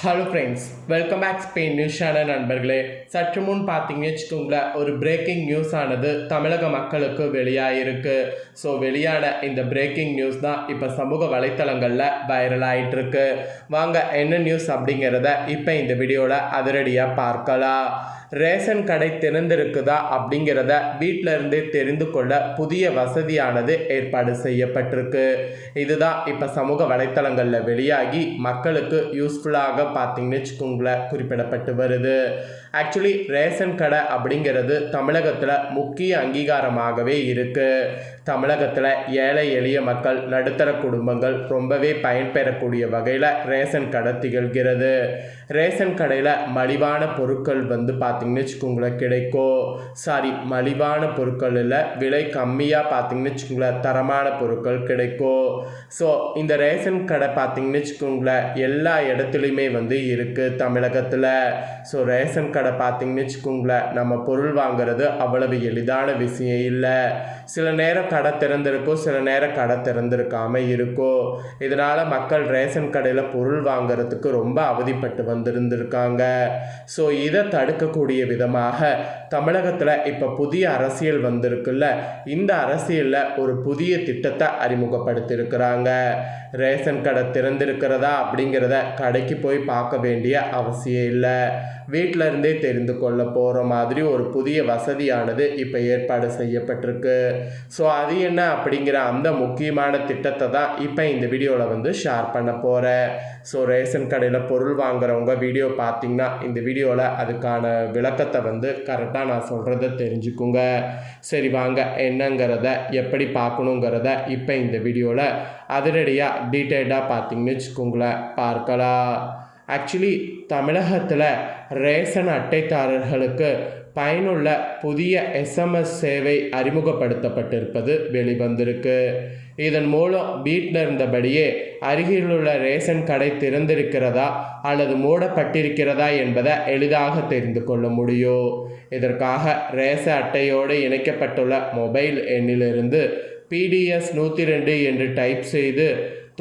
Hello friends, welcome back Spain news channel நண்பர்களே. சற்று முன் பார்த்தீங்கன்னு வச்சுக்கோங்களேன், ஒரு பிரேக்கிங் நியூஸ் ஆனது தமிழக மக்களுக்கு வெளியாகிருக்கு. ஸோ வெளியான இந்த பிரேக்கிங் நியூஸ் தான் இப்போ சமூக வலைத்தளங்களில் வைரல் ஆகிட்டுருக்கு. வாங்க என்ன நியூஸ் அப்படிங்கிறத இப்போ இந்த வீடியோவில் அதிரடியாக பார்க்கலாம். ரேஷன் கடை திறந்திருக்குதா அப்படிங்கிறத வீட்டில் இருந்தே தெரிந்து கொள்ள புதிய வசதியானது ஏற்பாடு செய்யப்பட்டிருக்கு. இதுதான் இப்போ சமூக வலைத்தளங்களில் வெளியாகி மக்களுக்கு யூஸ்ஃபுல்லாக பார்த்தீங்கன்னு வச்சுக்கோங்களேன் குறிப்பிடப்பட்டு வருது. ஆக்சுவலி ரேஷன் கடை அப்படிங்கிறது தமிழகத்தில் முக்கிய அங்கீகாரமாகவே இருக்குது. தமிழகத்தில் ஏழை எளிய மக்கள், நடுத்தர குடும்பங்கள் ரொம்பவே பயன்பெறக்கூடிய வகையில் ரேஷன் கடை திகழ்கிறது. ரேஷன் கடையில் மலிவான பொருட்கள் பார்த்தீங்கன்னு வச்சுக்கோங்களேன் கிடைக்கும். மலிவான பொருட்கள் இல்லை, விலை கம்மியாக பார்த்தீங்கன்னு வச்சுக்கோங்களேன் தரமான பொருட்கள் கிடைக்கும். ஸோ இந்த ரேஷன் கடை பார்த்தீங்கன்னு வச்சுக்கோங்களேன் எல்லா இடத்துலையுமே இருக்குது தமிழகத்தில். ஸோ ரேஷன் கடை பார்த்தீங்கன்னு வச்சுக்கோங்களேன் நம்ம பொருள் வாங்குறது அவ்வளவு எளிதான விஷயம் இல்லை. சில நேரம் கடை திறந்திருக்கும், சில நேரம் கடை திறந்திருக்காமல் இருக்கும். இதனால் மக்கள் ரேஷன் கடையில் பொருள் வாங்கிறதுக்கு ரொம்ப அவதிப்பட்டு வந்திருந்திருக்காங்க. ஸோ இதை தடுக்கக்கூடிய விதமாக தமிழகத்தில் இப்போ புதிய அரசியல் வந்திருக்குல்ல, இந்த அரசியலில் ஒரு புதிய திட்டத்தை அறிமுகப்படுத்தியிருக்கிறாங்க. ரேஷன் கடை திறந்திருக்கிறதா அப்படிங்கிறத கடைக்கு போய் பார்க்க வேண்டிய அவசியம் இல்லை, வீட்டில் இருந்தே தெரிந்து கொள்ள போகிற மாதிரி ஒரு புதிய வசதியானது இப்போ ஏற்பாடு செய்யப்பட்டிருக்கு. ஸோ அது என்ன அப்படிங்கிற அந்த முக்கியமான திட்டத்தை தான் இப்போ இந்த வீடியோவில் ஷேர் பண்ண போகிறேன். ஸோ ரேஷன் கடையில் பொருள் வாங்குறவங்க வீடியோ பார்த்தீங்கன்னா இந்த வீடியோவில் அதுக்கான விளக்கத்தை கரெக்டாக நான் சொல்கிறத தெரிஞ்சுக்குங்க. சரி வாங்க என்னங்கிறத எப்படி பார்க்கணுங்கிறத இப்போ இந்த வீடியோவில் அதிரடியாக டீட்டெயில்டாக பார்த்தீங்கன்னு வச்சுக்கோங்களேன் பார்க்கலாம். ஆக்சுவலி தமிழகத்தில் ரேஷன் அட்டைதாரர்களுக்கு பயனுள்ள புதிய SMS சேவை அறிமுகப்படுத்தப்பட்டிருப்பது வெளிவந்திருக்கு. இதன் மூலம் வீட்டில் இருந்தபடியே அருகிலுள்ள ரேஷன் கடை திறந்திருக்கிறதா அல்லது மூடப்பட்டிருக்கிறதா என்பதை எளிதாக தெரிந்து கொள்ள முடியும். இதற்காக ரேஷன் அட்டையோடு இணைக்கப்பட்டுள்ள மொபைல் எண்ணிலிருந்து PDS 102 என்று டைப் செய்து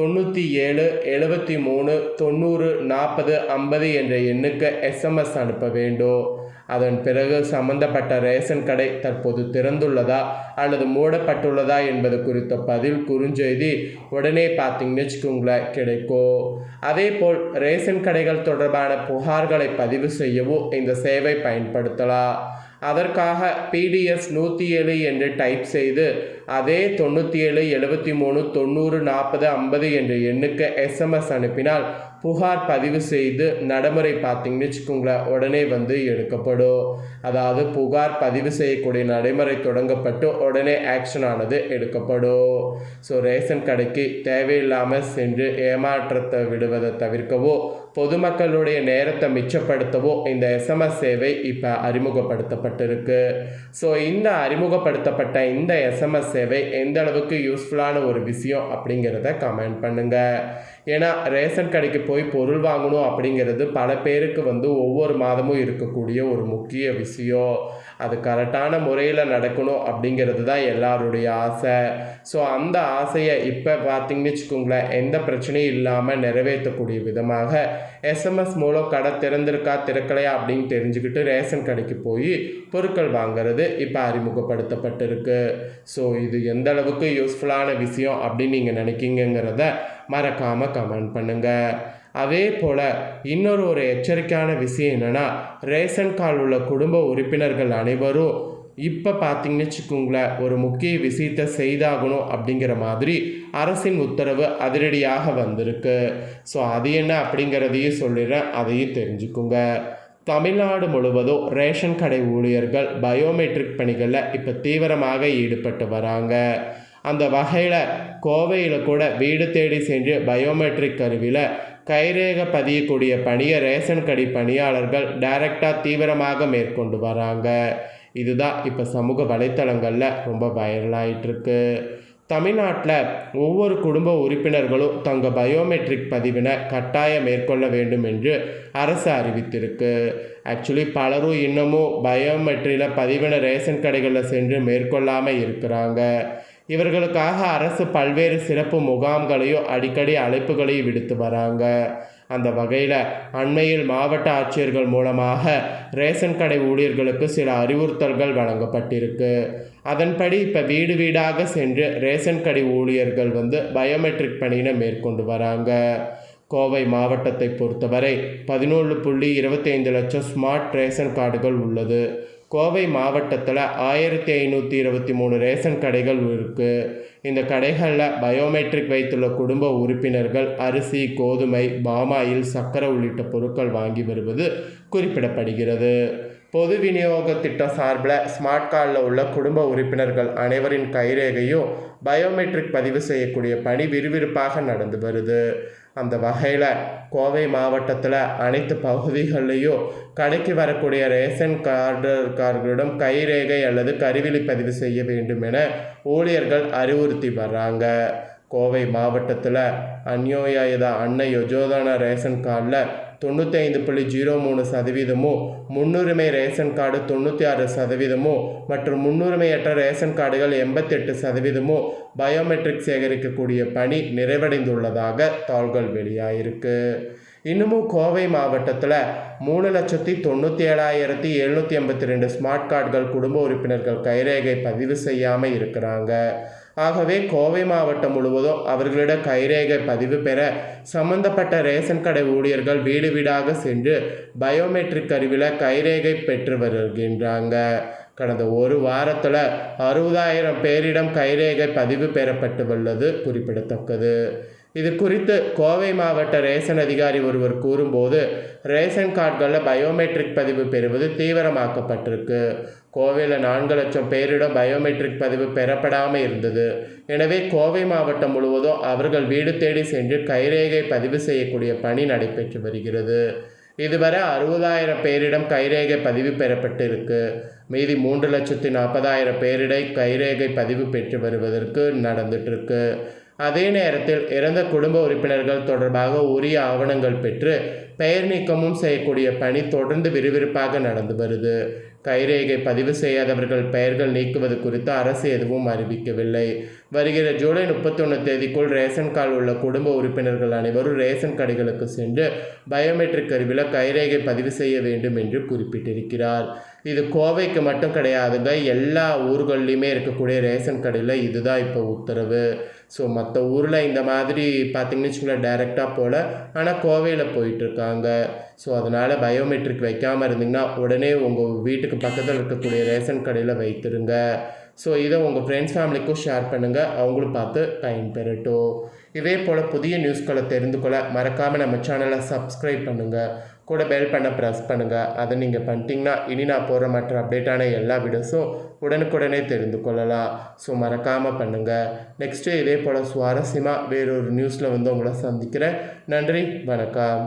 97 73 90 40 50 என்ற எண்ணுக்கு SMS அனுப்ப வேண்டும். அதன் பிறகு சம்பந்தப்பட்ட ரேஷன் கடை தற்போது திறந்துள்ளதா அல்லது மூடப்பட்டுள்ளதா என்பது குறித்த பதில் குறுஞ்செய்தி உடனே பார்த்தீங்கன்னு வச்சுக்கோங்களேன் கிடைக்கும். அதே போல் ரேஷன் கடைகள் தொடர்பான புகார்களை பதிவு செய்யவும் இந்த சேவை பயன்படுத்தலாம். அதற்காக PDS 107 என்று டைப் செய்து அதே 97 73 90 40 50 என்ற எண்ணுக்கு SMS அனுப்பினால் புகார் பதிவு செய்து நடைமுறை பார்த்தீங்கன்னு வச்சுக்கோங்களேன் உடனே எடுக்கப்படும். அதாவது புகார் பதிவு செய்யக்கூடிய நடைமுறை தொடங்கப்பட்டு உடனே ஆக்ஷன் ஆனது எடுக்கப்படும். ஸோ ரேஷன் கடைக்கு தேவையில்லாமல் சென்று ஏமாற்றத்தை விடுவதை தவிர்க்கவோ, பொதுமக்களுடைய நேரத்தை மிச்சப்படுத்தவோ இந்த SMS சேவை இப்போ அறிமுகப்படுத்தப்பட்டிருக்கு. ஸோ இந்த அறிமுகப்படுத்தப்பட்ட இந்த SMS சேவை எந்த அளவுக்கு யூஸ்ஃபுல்லான ஒரு விஷயம் அப்படிங்கிறத கமெண்ட் பண்ணுங்கள். ஏன்னா ரேஷன் கடைக்கு போய் பொருள் வாங்கணும் அப்படிங்கிறது பல பேருக்கு ஒவ்வொரு மாதமும் இருக்கக்கூடிய ஒரு முக்கிய விஷயம். அது கரெக்டான முறையில் நடக்கணும் அப்படிங்கிறது தான் எல்லாருடைய ஆசை. ஸோ அந்த ஆசையை இப்போ பார்த்தீங்கன்னு வச்சுக்கோங்களேன் எந்த பிரச்சனையும் இல்லாமல் நிறைவேற்றக்கூடிய விதமாக SMS மூலம் கடை திறந்திருக்கா திறக்கலையா அப்படின்னு தெரிஞ்சுக்கிட்டு ரேஷன் கடைக்கு போய் பொருட்கள் வாங்கிறது இப்போ அறிமுகப்படுத்தப்பட்டிருக்கு. ஸோ இது எந்த அளவுக்கு யூஸ்ஃபுல்லான விஷயம் அப்படின்னு நீங்கள் நினைக்கிங்கிறத மறக்காமல் கமெண்ட் பண்ணுங்கள். அதே போல் இன்னொரு எச்சரிக்கையான விஷயம் என்னென்னா, ரேஷன் கார்டு உள்ள குடும்ப உறுப்பினர்கள் அனைவரும் இப்போ பார்த்தீங்கன்னு வச்சுக்கோங்களேன் ஒரு முக்கிய விஷயத்தை செய்தாகணும் அப்படிங்கிற மாதிரி அரசின் உத்தரவு அதிரடியாக வந்திருக்கு. ஸோ அது என்ன அப்படிங்கிறதையும் சொல்லிடுறேன், அதையும் தெரிஞ்சுக்குங்க. தமிழ்நாடு முழுவதும் ரேஷன் கடை ஊழியர்கள் பயோமெட்ரிக் பணிகளில் இப்போ தீவிரமாக ஈடுபட்டு வராங்க. அந்த வகையில் கோவையில் கூட வீடு தேடி சென்று பயோமெட்ரிக் கருவியில் கைரேகை பதியக்கூடிய பணியை ரேஷன் கடை பணியாளர்கள் டைரக்டாக தீவிரமாக மேற்கொண்டு வராங்க. இதுதான் இப்போ சமூக வலைத்தளங்களில் ரொம்ப வைரலாகிட்டுருக்கு. தமிழ்நாட்டில் ஒவ்வொரு குடும்ப உறுப்பினர்களும் தங்கள் பயோமெட்ரிக் பதிவினை கட்டாயம் மேற்கொள்ள வேண்டும் என்று அரசு அறிவித்திருக்கு. ஆக்சுவலி பலரும் இன்னமும் பயோமெட்ரியில் பதிவினை ரேஷன் கடைகளில் சென்று மேற்கொள்ளாமல் இருக்கிறாங்க. இவர்களுக்காக அரசு பல்வேறு சிறப்பு முகாம்களையும் அடிக்கடி அழைப்புகளையும் விடுத்து வராங்க. அந்த வகையில் அண்மையில் மாவட்ட ஆட்சியர்கள் மூலமாக ரேஷன் கடை ஊழியர்களுக்கு சில அறிவுறுத்தல்கள் வழங்கப்பட்டிருக்கு. அதன்படி இப்போ வீடு வீடாக சென்று ரேஷன் கடை ஊழியர்கள் பயோமெட்ரிக் பணியினை மேற்கொண்டு வராங்க. கோவை மாவட்டத்தை பொறுத்தவரை 17.25 லட்சம் ஸ்மார்ட் ரேஷன் கார்டுகள் உள்ளது. கோவை மாவட்டத்தில் 1523 ரேஷன் கடைகள் இருக்குது. இந்த கடைகளில் பயோமெட்ரிக் வைத்துள்ள குடும்ப உறுப்பினர்கள் அரிசி, கோதுமை, பாமாயில், சர்க்கரை உள்ளிட்ட பொருட்கள் வாங்கி வருவது குறிப்பிடப்படுகிறது. பொது விநியோக திட்டம் சார்பில் ஸ்மார்ட் கார்டில் உள்ள குடும்ப உறுப்பினர்கள் அனைவரின் கைரேகையும் பயோமெட்ரிக் பதிவு செய்யக்கூடிய பணி விறுவிறுப்பாக நடந்து வருது. அந்த வகையில் கோவை மாவட்டத்தில் அனைத்து பகுதிகளிலையும் கடைக்கு வரக்கூடிய ரேஷன் கார்டுகளிடம் கைரேகை அல்லது கருவிழி பதிவு செய்ய வேண்டும் என ஊழியர்கள் அறிவுறுத்தி வர்றாங்க. கோவை மாவட்டத்தில் அந்யோயாயுத அன்ன யோஜனா ரேஷன் கார்டில் 95.03% முன்னுரிமை ரேஷன் கார்டு 96% மற்றும் முன்னுரிமையற்ற ரேஷன் கார்டுகள் 88% பயோமெட்ரிக் சேகரிக்கக்கூடிய பணி நிறைவடைந்துள்ளதாக தகவல்கள் வெளியாயிருக்கு. இன்னமும் கோவை மாவட்டத்தில் 3,97,782 ஸ்மார்ட் கார்டுகள் குடும்ப உறுப்பினர்கள் கைரேகை பதிவு செய்யாமல் இருக்கிறாங்க. ஆகவே கோவை மாவட்டம் முழுவதும் அவர்களிடம் கைரேகை பதிவு பெற சம்பந்தப்பட்ட ரேஷன் கடை ஊழியர்கள் வீடு வீடாக சென்று பயோமெட்ரிக் கருவியில் கைரேகை பெற்று வருகின்றாங்க. கடந்த ஒரு வாரத்தில் 60,000 பேரிடம் கைரேகை பதிவு பெறப்பட்டு உள்ளது குறிப்பிடத்தக்கது. இது குறித்து கோவை மாவட்ட ரேஷன் அதிகாரி ஒருவர் கூறும்போது, ரேஷன் கார்டுகளில் பயோமெட்ரிக் பதிவு பெறுவது தீவிரமாக்கப்பட்டிருக்கு. கோவையில் 4 லட்சம் பேரிடம் பயோமெட்ரிக் பதிவு பெறப்படாமல் இருந்தது. எனவே கோவை மாவட்டம் முழுவதும் அவர்கள் வீடு தேடி சென்று கைரேகை பதிவு செய்யக்கூடிய பணி நடைபெற்று வருகிறது. இதுவரை 60,000 பேரிடம் கைரேகை பதிவு பெறப்பட்டு இருக்கு. மீதி 3,40,000 பேரிடம் கைரேகை பதிவு பெற்று வருவதற்கு நடந்துட்டு இருக்கு. அதே நேரத்தில் இறந்த குடும்ப உறுப்பினர்கள் தொடர்பாக உரிய ஆவணங்கள் பெற்று பெயர் நீக்கமும் செய்யக்கூடிய பணி தொடர்ந்து விறுவிறுப்பாக நடந்து வருது. கைரேகை பதிவு செய்யாதவர்கள் பெயர்கள் நீக்குவது குறித்து அரசு எதுவும் அறிவிக்கவில்லை. வருகிற ஜூலை 31 தேதிக்குள் ரேஷன் கார்டு உள்ள குடும்ப உறுப்பினர்கள் அனைவரும் ரேஷன் கடைகளுக்கு சென்று பயோமெட்ரிக் கருவியில் கைரேகை பதிவு செய்ய வேண்டும் என்று குறிப்பிட்டிருக்கிறார். இது கோவைக்கு மட்டும் கிடையாதுங்க, எல்லா ஊர்கள்லையுமே இருக்கக்கூடிய ரேஷன் கடையில் இதுதான் இப்போ உத்தரவு. ஸோ மற்ற ஊரில் இந்த மாதிரி பார்த்திங்கன்னு வச்சுக்கோங்களேன் டைரெக்டாக போல், ஆனால் கோவையில் போயிட்டுருக்காங்க. ஸோ அதனால் பயோமெட்ரிக் வைக்காமல் இருந்தீங்கன்னா உடனே உங்கள் வீட்டுக்கு பக்கத்தில் இருக்கக்கூடிய ரேஷன் கடையில் வைத்துருங்க. ஸோ இதை உங்கள் ஃப்ரெண்ட்ஸ் ஃபேமிலிக்கும் ஷேர் பண்ணுங்கள், அவங்களும் பார்த்து பயன்பெறட்டும். இதே போல் புதிய நியூஸ்களை தெரிந்து கொள்ள மறக்காமல் நம்ம சேனலை சப்ஸ்கிரைப் பண்ணுங்கள், கூட பெல் பண்ண ப்ரெஸ் பண்ணுங்கள். அதை நீங்கள் பண்ணிட்டீங்கன்னா இனி நான் போகிற மற்ற அப்டேட்டான எல்லா வீடியோஸும் உடனுக்குடனே தெரிந்து கொள்ளலாம். ஸோ மறக்காமல் பண்ணுங்கள். நெக்ஸ்ட்டு இதே போல் சுவாரஸ்யமாக வேறொரு நியூஸில் உங்களை சந்திக்கிறேன். நன்றி, வணக்கம்.